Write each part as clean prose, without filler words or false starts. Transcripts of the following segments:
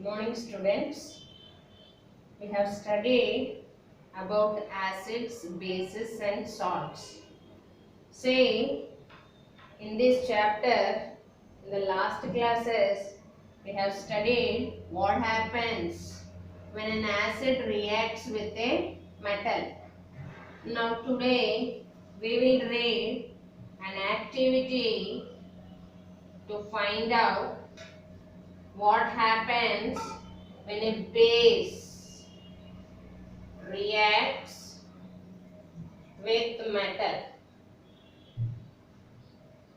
Good morning, students. We have studied about acids, bases and salts. Say, in this chapter, in the last classes, we have studied what happens when an acid reacts with a metal. Now today, we will read an activity to find out what happens when a base reacts with metal.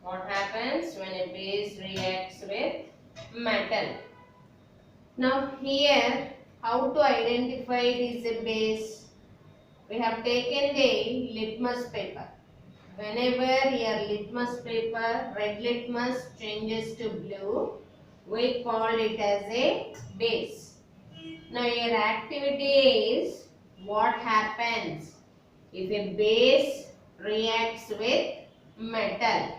What happens when a base reacts with metal? Now here, how to identify it is a base? We have taken the litmus paper. Whenever your litmus paper, red litmus changes to blue, we call it as a base. Now your activity is what happens if a base reacts with metal.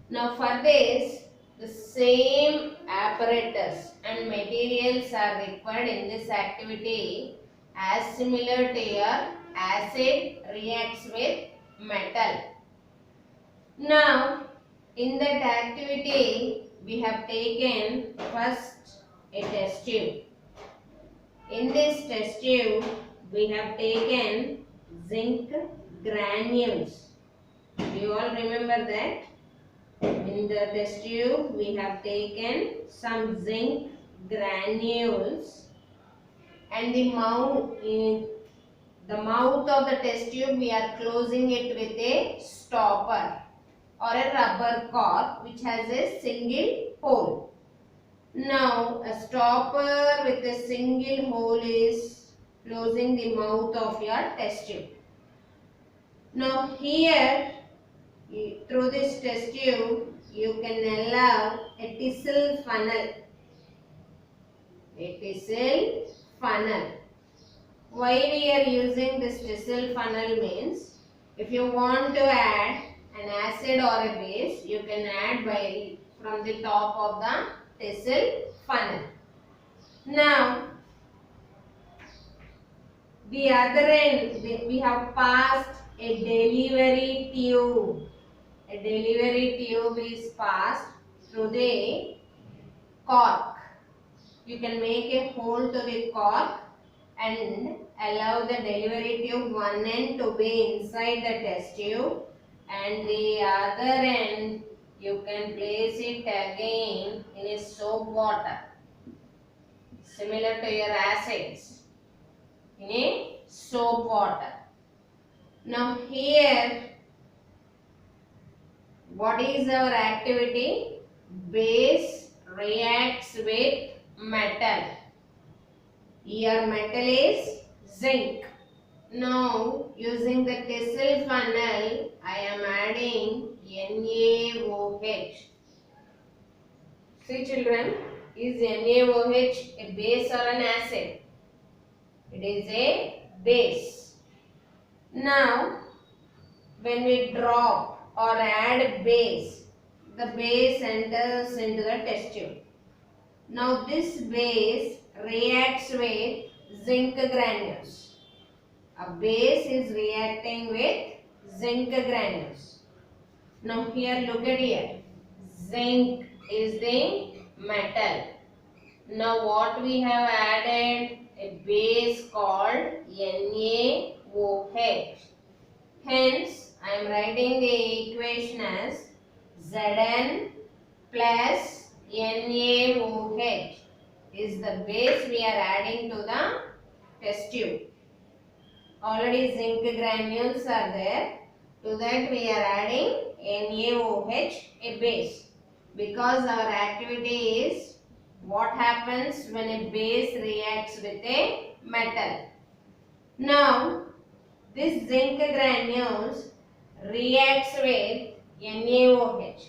Now for this, the same apparatus and materials are required in this activity as similar to your acid reacts with metal. Now in that activity, we have taken first a test tube. In this test tube, we have taken zinc granules. Do you all remember that? In the test tube, we have taken some zinc granules and the mouth of the test tube we are closing it with a stopper or a rubber cork which has a single hole. Now a stopper with a single hole is closing the mouth of your test tube. Now here through this test tube you can allow a Tissot funnel. A Tissot funnel. Why we are using this Tissot funnel means if you want to add an acid or a base, you can add from the top of the Tissot funnel. Now the other end we have passed a delivery tube. A delivery tube is passed through the cork. You can make a hole to the cork and allow the delivery tube one end to be inside the test tube and the other end you can place it again in a soap water similar to your acids in a soap water. Now here what is our activity? Base reacts with metal. Your metal is zinc. Now using the Tissot funnel, I am adding NaOH. See children, is NaOH a base or an acid? It is a base. Now when we drop or add base, the base enters into the test tube. Now this base reacts with zinc granules. A base is reacting with zinc granules. Now here look at here. Zinc is the metal. Now what we have added? A base called NaOH. Hence I am writing the equation as Zn plus NaOH is the base we are adding to the test tube. Already zinc granules are there. To that we are adding NaOH, a base. Because our activity is what happens when a base reacts with a metal. Now this zinc granules reacts with NaOH.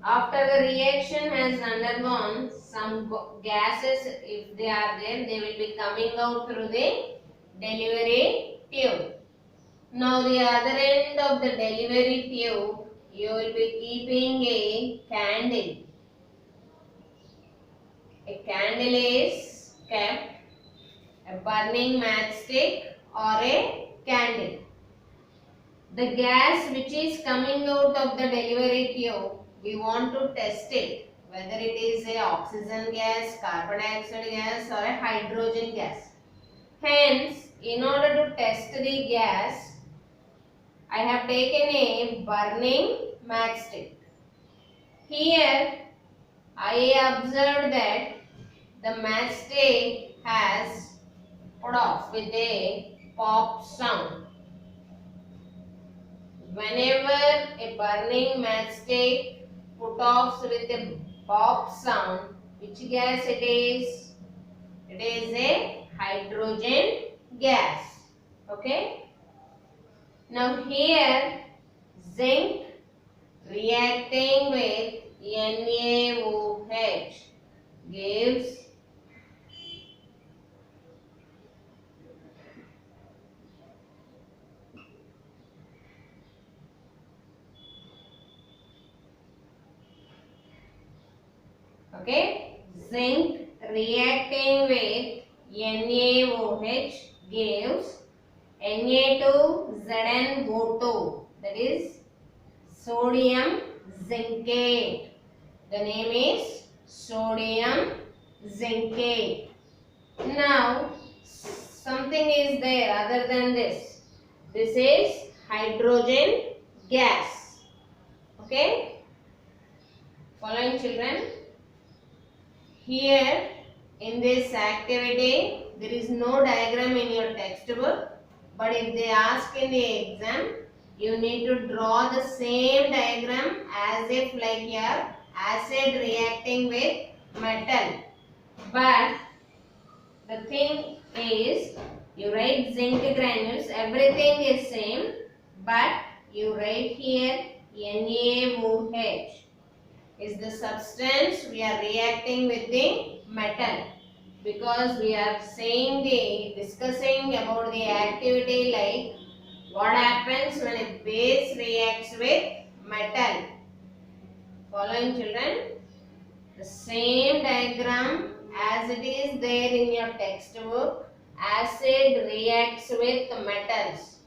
After the reaction has undergone, some gases, if they are there, they will be coming out through the delivery tube. Now the other end of the delivery tube, you will be keeping a candle. a candle is kept, a burning matchstick or a candle. The gas which is coming out of the delivery tube, we want to test it, whether it is a oxygen gas, carbon dioxide gas or a hydrogen gas. Hence, in order to test the gas, I have taken a burning matchstick. Here, I observed that the matchstick has put off with a pop sound. Whenever a burning matchstick put off with a pop sound, which gas it is? It is a hydrogen gas. Okay. Now here zinc reacting with NaOH gives zinc reacting with NaOH gives Na2ZnO2, that is sodium zincate. The name is sodium zincate. Now something is there other than this. This is hydrogen gas. Okay. Following children. Here in this activity there is no diagram in your textbook, but if they ask in the exam, you need to draw the same diagram as if like your acid reacting with metal. But the thing is, you write zinc granules, everything is same, but you write here NaOH is the substance we are reacting with the metal, because we are discussing about the activity like what happens when a base reacts with metal. Following children, the same diagram as it is there in your textbook, acid reacts with metals.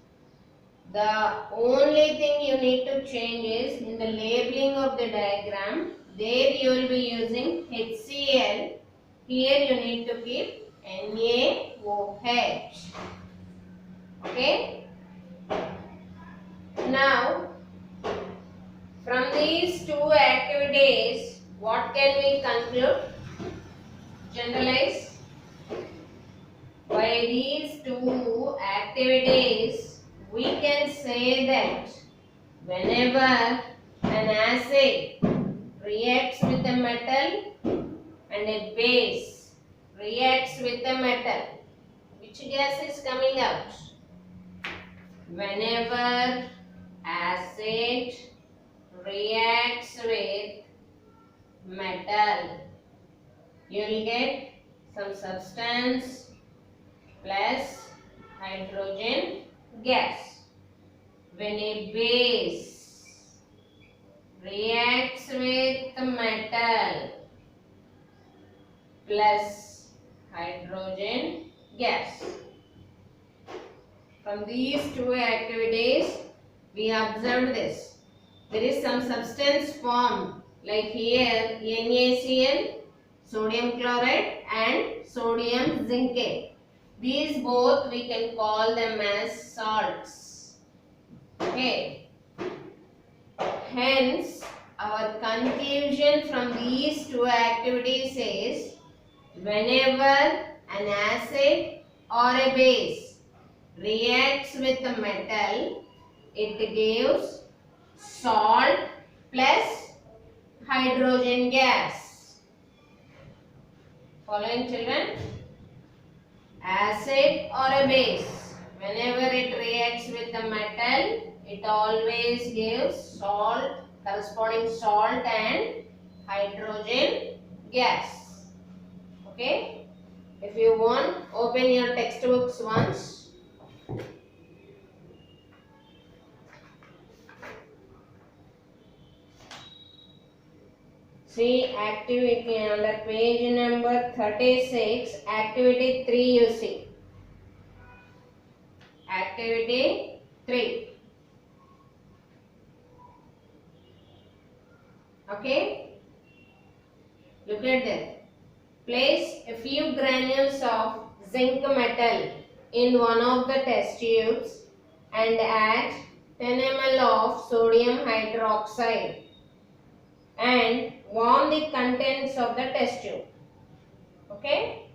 The only thing you need to change is in the labeling of the diagram. There you will be using HCl. Here you need to keep NaOH. Okay. Now, from these two activities, what can we conclude? Generalize. By these two activities, we can say that whenever an acid reacts with a metal and a base reacts with a metal, which gas is coming out? Whenever acid reacts with metal, you will get some substance plus hydrogen gas. When a base reacts with metal plus hydrogen gas. From these two activities, we observed this. There is some substance formed, like here NaCl, sodium chloride and sodium zincate. These both we can call them as salts. Okay. Hence, our conclusion from these two activities is whenever an acid or a base reacts with a metal, it gives salt plus hydrogen gas. Following children, acid or a base, whenever it reacts with a metal, it always gives salt, corresponding salt and hydrogen gas. Okay. If you want, open your textbooks once. See activity under page number 36, activity 3 you see. Activity 3. Okay? Look at that. Place a few granules of zinc metal in one of the test tubes and add 10 ml of sodium hydroxide and warm the contents of the test tube. Okay?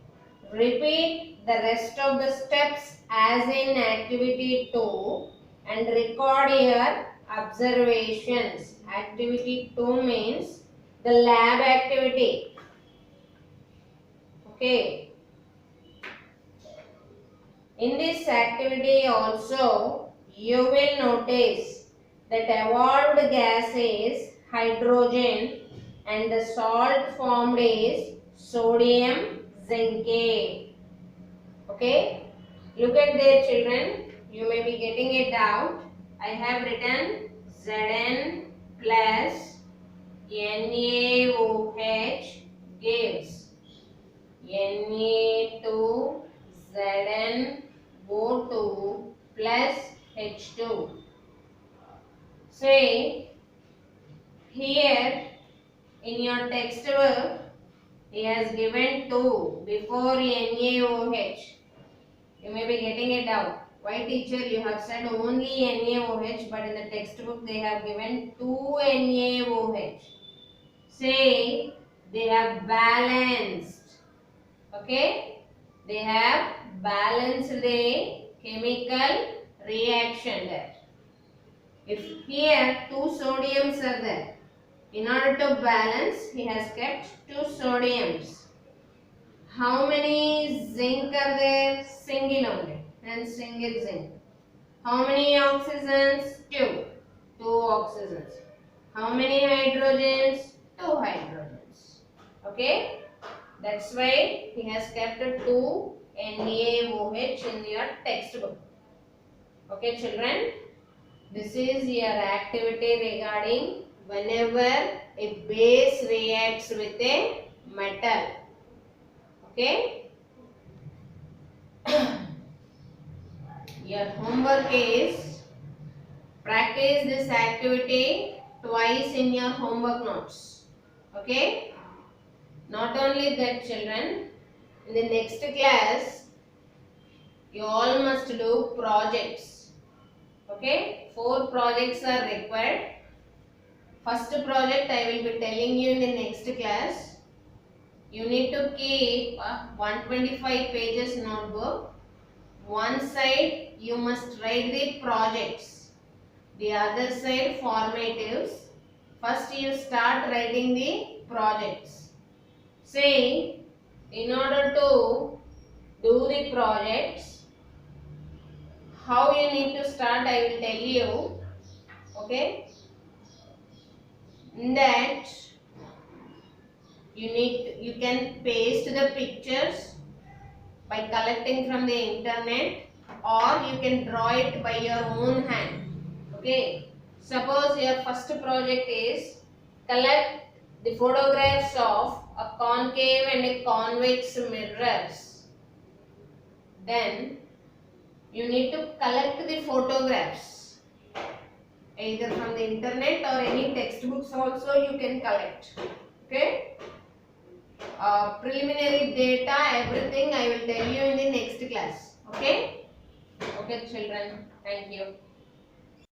Repeat the rest of the steps as in activity 2 and record your observations. Activity 2 means the lab activity. Okay. In this activity also you will notice that evolved gas is hydrogen and the salt formed is sodium zincate. Okay. Look at there children. You may be getting a doubt. I have written Zn plus NaOH gives Na2ZnO2 plus H2. Say here in your textbook he has given 2 before NaOH. You may be getting a doubt. Why teacher you have said only NaOH but in the textbook they have given 2 NaOH. Say they have balanced. Okay, they have balanced the chemical reaction there. If here 2 sodiums are there, in order to balance he has kept 2 sodiums. How many zinc are there? Single only and single zinc. How many oxygens? 2. 2 oxygens. How many hydrogens? 2 hydrogens. Okay. That's why he has kept 2 NaOH in your textbook. Okay children. This is your activity regarding whenever a base reacts with a metal. Okay. Your homework is practice this activity twice in your homework notes. Okay. Not only that children, in the next class you all must do projects. Okay. 4 projects are required. First project I will be telling you in the next class. You need to keep a 125 pages notebook. One side you must write the projects. The other side formatives. First you start writing the projects. Say, in order to do the projects, how you need to start I will tell you. Okay. In that you can paste the pictures by collecting from the internet or you can draw it by your own hand. Okay. Suppose your first project is collect the photographs of a concave and a convex mirrors. Then you need to collect the photographs either from the internet or any textbooks also you can collect. Okay. Preliminary data, everything I will tell you in the next class. Okay. Okay children. Thank you.